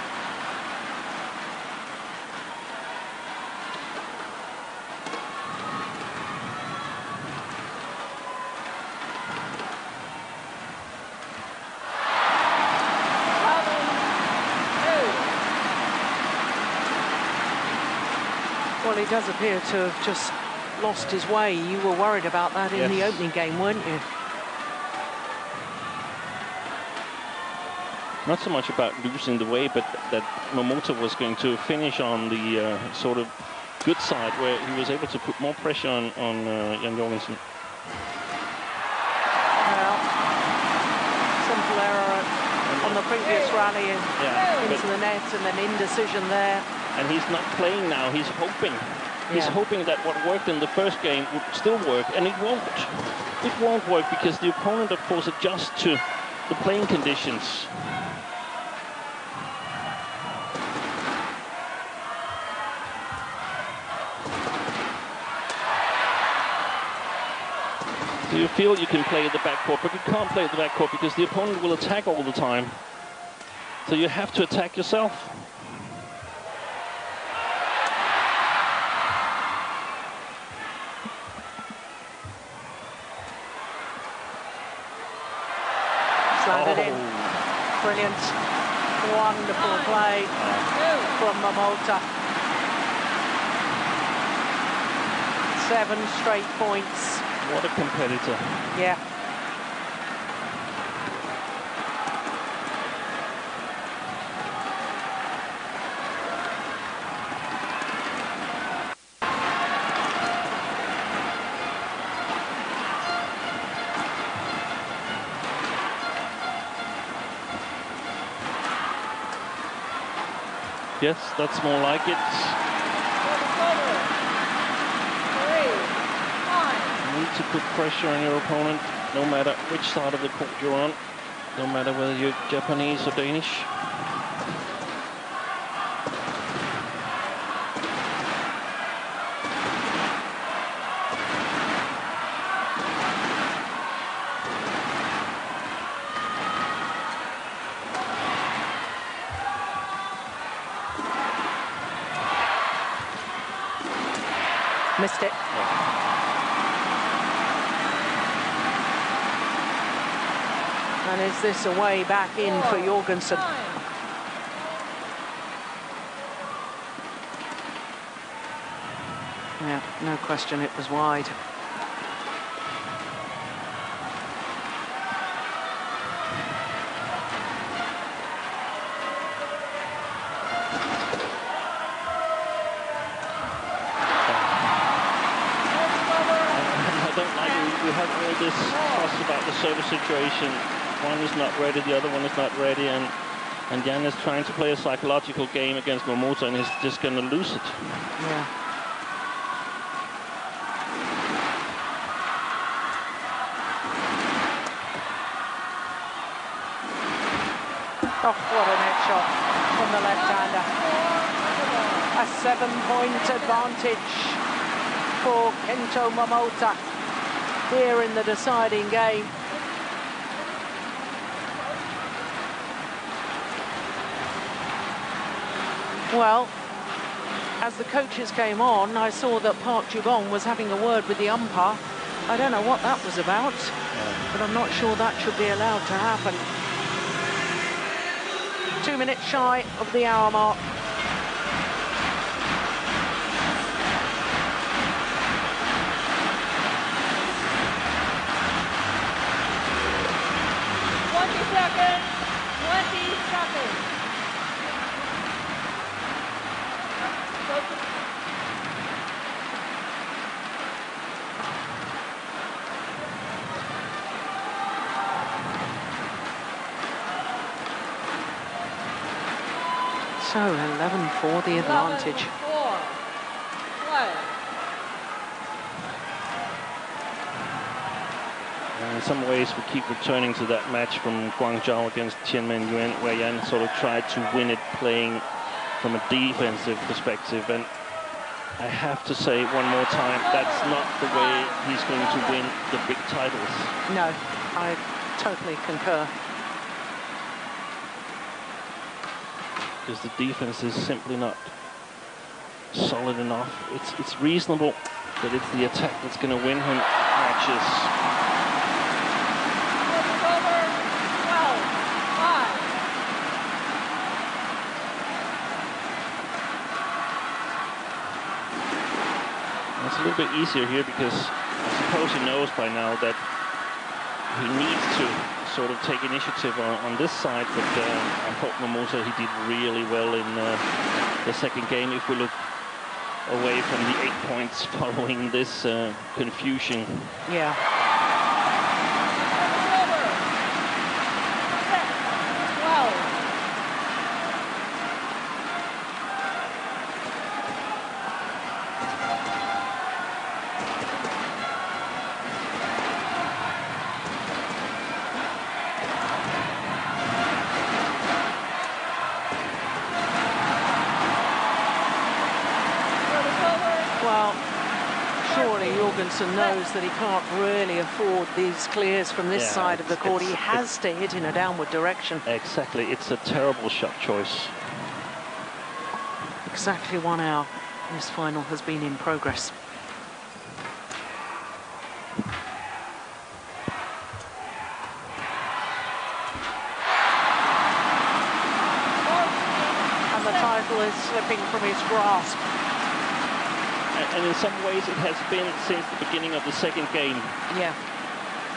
Well, he does appear to have just lost his way. You were worried about that in the opening game, weren't you? Not so much about losing the way, but that Momota was going to finish on the sort of good side, where he was able to put more pressure on Jan Jorgensen. Well, simple error on the previous rally into the net, and then indecision there. And he's not playing now, he's hoping He's Yeah. hoping that what worked in the first game would still work, and it won't. It won't work because the opponent, of course, adjusts to the playing conditions. So you feel you can play at the backcourt, but you can't play at the backcourt because the opponent will attack all the time. So you have to attack yourself. Slanted in. Brilliant. Wonderful play from MOMOTA. 7 straight points. What a competitor. Yeah. Yes, that's more like it. You need to put pressure on your opponent, no matter which side of the court you're on, no matter whether you're Japanese or Danish. Missed it. And is this a way back in for Jorgensen? Yeah, no question it was wide. We have all this fuss about the service situation. One is not ready, the other one is not ready, and Jan is trying to play a psychological game against MOMOTA, and he's just going to lose it. Yeah. Oh, what a net shot from the left-hander. A 7-point advantage for Kento MOMOTA here in the deciding game. Well, as the coaches came on, I saw that Park Jugong was having a word with the umpire. I don't know what that was about, but I'm not sure that should be allowed to happen. 2 minutes shy of the hour mark. Seconds. So 11 for the advantage. 4. Play. In some ways, we keep returning to that match from Guangzhou against Tianmen Yuan, where Jan sort of tried to win it playing from a defensive perspective. And I have to say one more time, that's not the way he's going to win the big titles. No, I totally concur. Because the defense is simply not solid enough. It's reasonable, but it's the attack that's going to win him matches. It's a little bit easier here because I suppose he knows by now that he needs to sort of take initiative on this side, but I thought MOMOTA, he did really well in the second game if we look away from the 8 points following this confusion. Yeah. Jorgensen knows that he can't really afford these clears from this side of the court. He has to hit in a downward direction. Exactly, it's a terrible shot choice. Exactly 1 hour. This final has been in progress. And the title is slipping from his grasp. And in some ways it has been since the beginning of the second game. Yeah.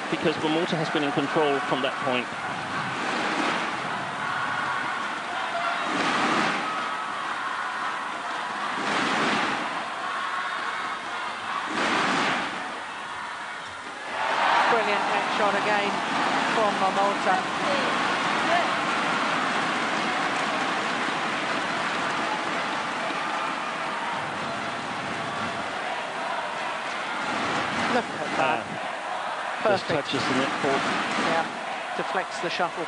Because MOMOTA has been in control from that point. Brilliant net shot again from MOMOTA. Look at that. Just Perfect. touches the net cord. Yeah, deflects the shuttle.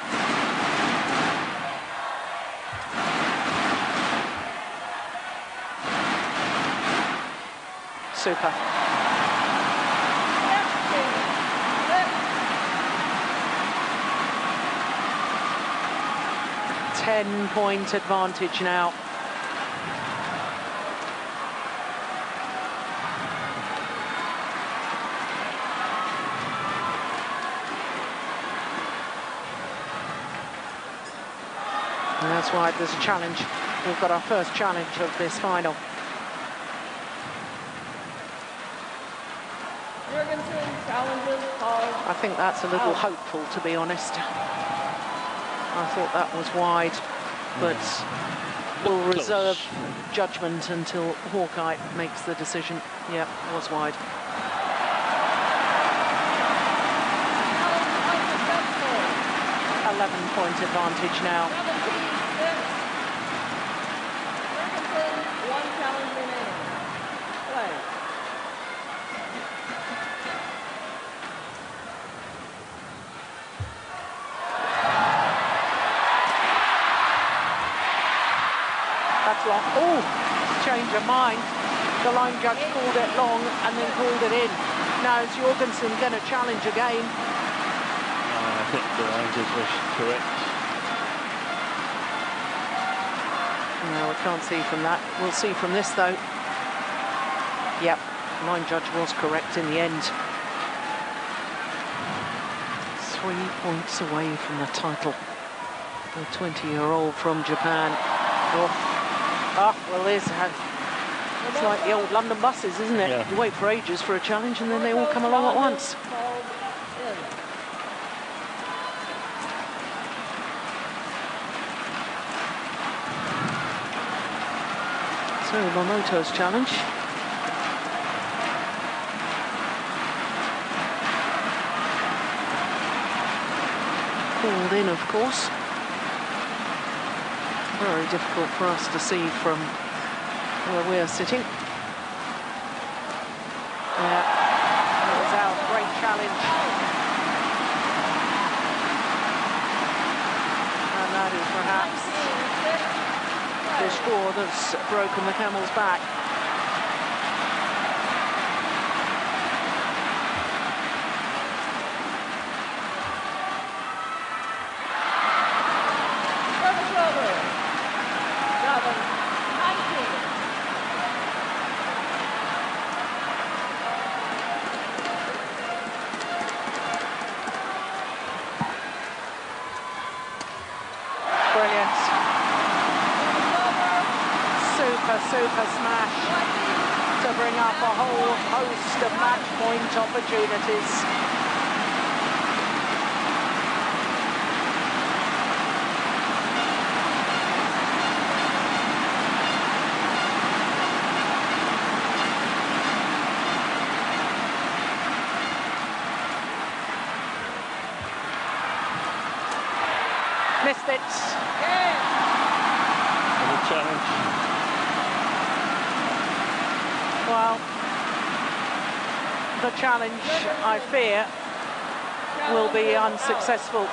Super. 10-point advantage now. And that's why there's a challenge. We've got our first challenge of this final. Jorgensen challenges called. I think that's a little hopeful, to be honest. I thought that was wide, but we'll reserve judgment until Hawkeye makes the decision. Yeah, it was wide. Unsuccessful. 11-point advantage now. 17-6. Jorgensen, 1 challenge remaining. Play. That's long. Oh, change of mind. The line judge called it long and then called it in. Now is Jorgensen going to challenge again? I think the line judge was correct. No, we can't see from that. We'll see from this, though. Yep, line judge was correct in the end. 3 points away from the title. The 20-year-old from Japan. Oh, well, it's like the old London buses, isn't it? Yeah. You wait for ages for a challenge and then they all come along at once. So, MOMOTA's challenge. Called in, of course. Very difficult for us to see from where we're sitting. Yeah, it was our great challenge. And that is perhaps the straw that's broken the camel's back. Service over. 7-19. Brilliant. Super smash to bring up a whole host of match point opportunities. Missed it. Another challenge. Well, the challenge, I fear, will be unsuccessful.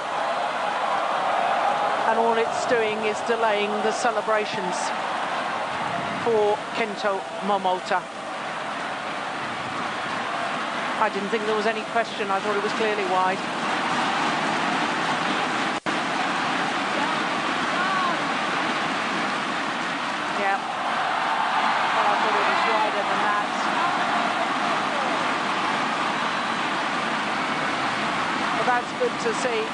And all it's doing is delaying the celebrations for Kento MOMOTA. I didn't think there was any question. I thought it was clearly wide. Yeah. Well, I thought it was wider than that. But that's good to see.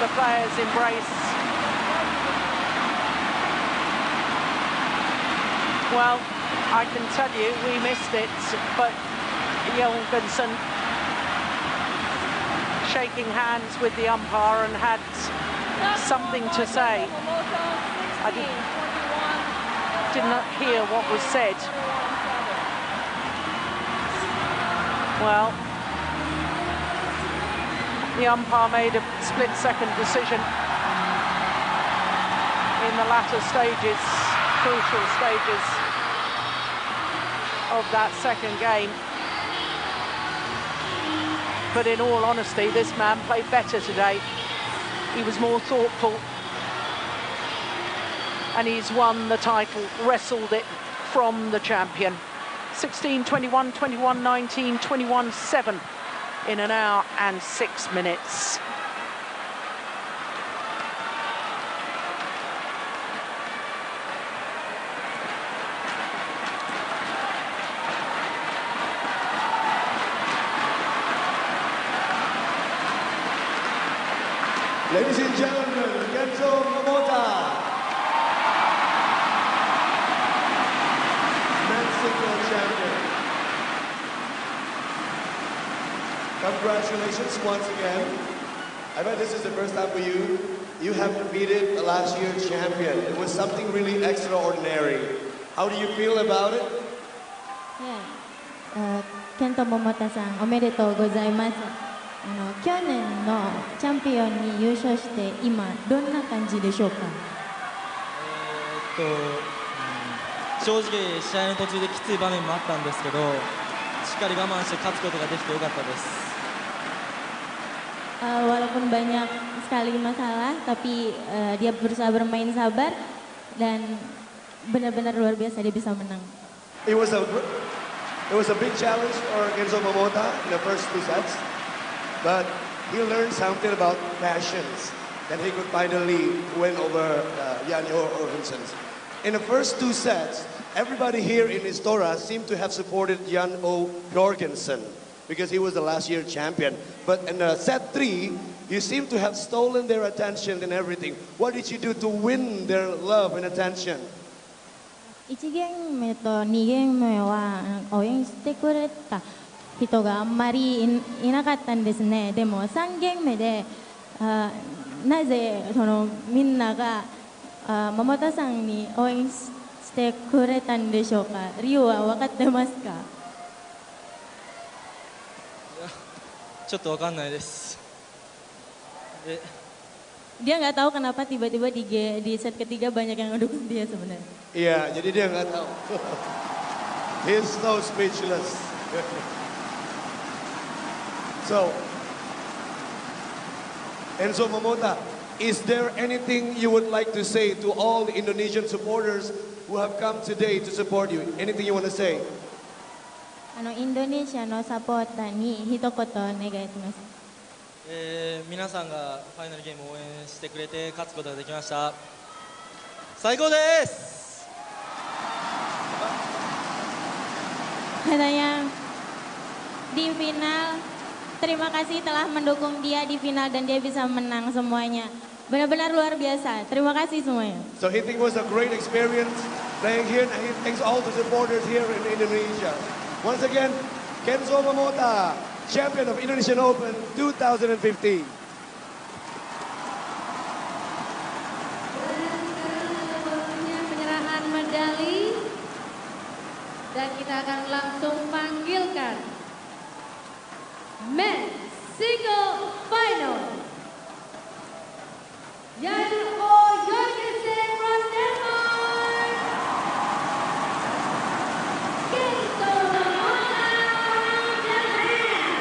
The players embrace. Well, I can tell you we missed it, but Jorgensen shaking hands with the umpire and had something to say. I did not hear what was said. Well, the umpire made a split-second decision in the latter stages, crucial stages of that second game. But in all honesty, this man played better today. He was more thoughtful, and he's won the title, wrestled it from the champion. 16-21, 21-19, 21-7 in an hour and 6 minutes. Ladies and gentlemen, Kento MOMOTA, men's single champion. Congratulations once again. I bet this is the first time for you. You have defeated the last year's champion. It was something really extraordinary. How do you feel about it? Yeah. Kento MOMOTA さん、おめでとうございます。去年のチャンピオンに優勝して今どんな感じでしょうか。正直試合の途中できつい場面もあったんですけど、しっかり我慢して勝つことができてよかったです。Walaupun banyak sekali masalah, tapi dia berusaha bermain sabar dan benar-benar luar biasa dia bisa menang. It was a big challenge for Kento MOMOTA in the first two sets. But he learned something about passions that he could finally win over Jan Jorgensen. In the first two sets, everybody here in Istora seemed to have supported Jan Jorgensen because he was the last year champion. But in set 3, you seem to have stolen their attention and everything. What did you do to win their love and attention? 1ゲーム目と2ゲーム目は応援してくれた人があんまり いなかったんですね。でも3ゲーム目でなぜみんなが桃田さんに応援してくれたんでしょうか。理由は分かってますか。ちょっと分かんないです。Dia nggak tahu kenapa tiba-tiba di set ketiga banyak yang ngedukung dia sebenarnya. Iya, jadi dia nggak tahu. He's so speechless. So, Enzo MOMOTA, is there anything you would like to say to all the Indonesian supporters who have come today to support you? Anything you want to say? インドネシアのサポーターに一言お願いします。皆さんがファイナルゲームを応援してくれて勝つことができました。最高です。Ada yang di final, terima kasih telah mendukung dia di final dan dia bisa menang semuanya. Benar-benar luar biasa. Terima kasih semuanya. So he thinks it was a great experience playing here, and he thanks all the supporters here in Indonesia. Once again, Kento MOMOTA, champion of Indonesian Open 2015. Penyerahan medali dan kita akan langsung panggilkan men's single final. Jorgensen from Denmark. Kento MOMOTA from Japan.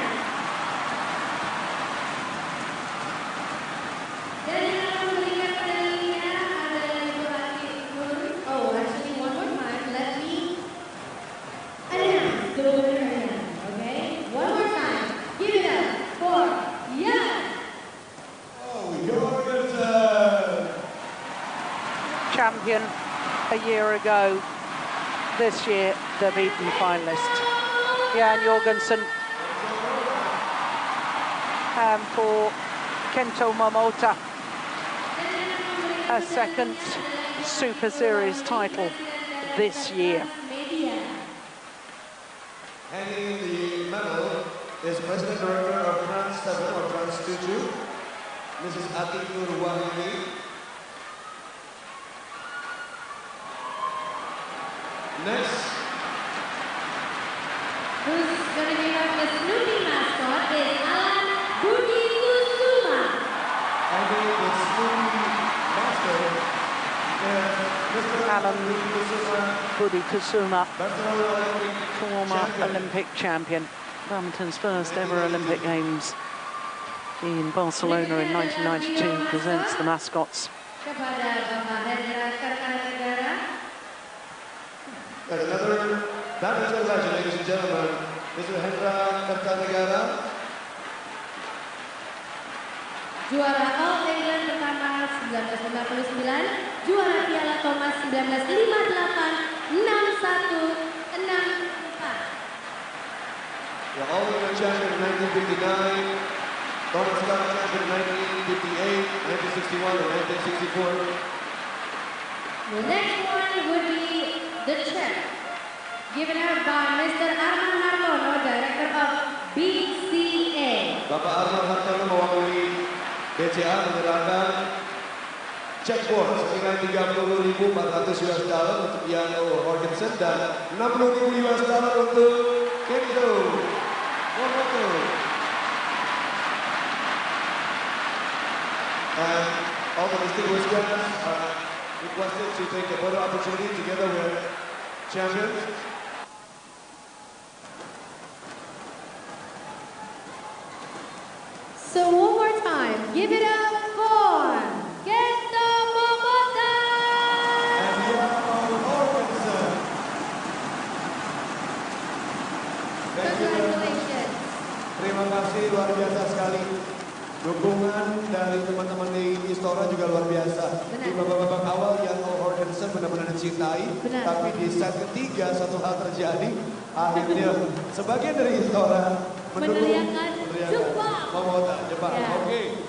Dan yang akan memberikan medalinya adalah Ibu Ratih Nur. Oh, actually one more time. Let me. champion a year ago. This year, the beaten finalist, Jan Jorgensen. And for Kento Momota, a second Super Series title this year. Handing the medal is President Director of France 7 or France 2, Mrs. Atikur Wahini. Next. Who's going to give up the Snoopy mascot is Alan Budi Kusuma. Handing the Snoopy mascot is Mr. Alan Budi Kusuma, Olympic former champion. Olympic champion. Badminton's first ever Olympic Games in Barcelona in 1992 presents the mascots. Kepada Bapak Hendra Kertanegara. There's another badminton legend, ladies and gentlemen, Mr. Hendra Kertanegara. Juara All England pertama 1959, juara Piala Thomas 1958, 61, 64. The All-England champion in 1959, Thomas Cup champion in 1958, 1961, and 1964. The next one would be the check, given out by Mr. Arman Hartono, Director of BCA. Bapak Arman Hartono mewakili BCA menyerahkan check board senilai $30.400 untuk Jan Jorgensen dan $60.000 untuk Kento Momota. And all the distinguished guests are requested to take a photo opportunity together with champions. So one more time, give it up for Kento Momota. And Jan Jorgensen. Thank you. Congratulations. Terima kasih, luar biasa sekali. Dukungan dari teman-teman di Istora juga luar biasa. Benar. Di babak awal Jan Jorgensen benar-benar dicintai, Benar. tapi di set ketiga satu hal terjadi. Akhirnya sebagian dari Istora mendukung Meneriakan Jepang. Momota Jepang. Ya. Oke.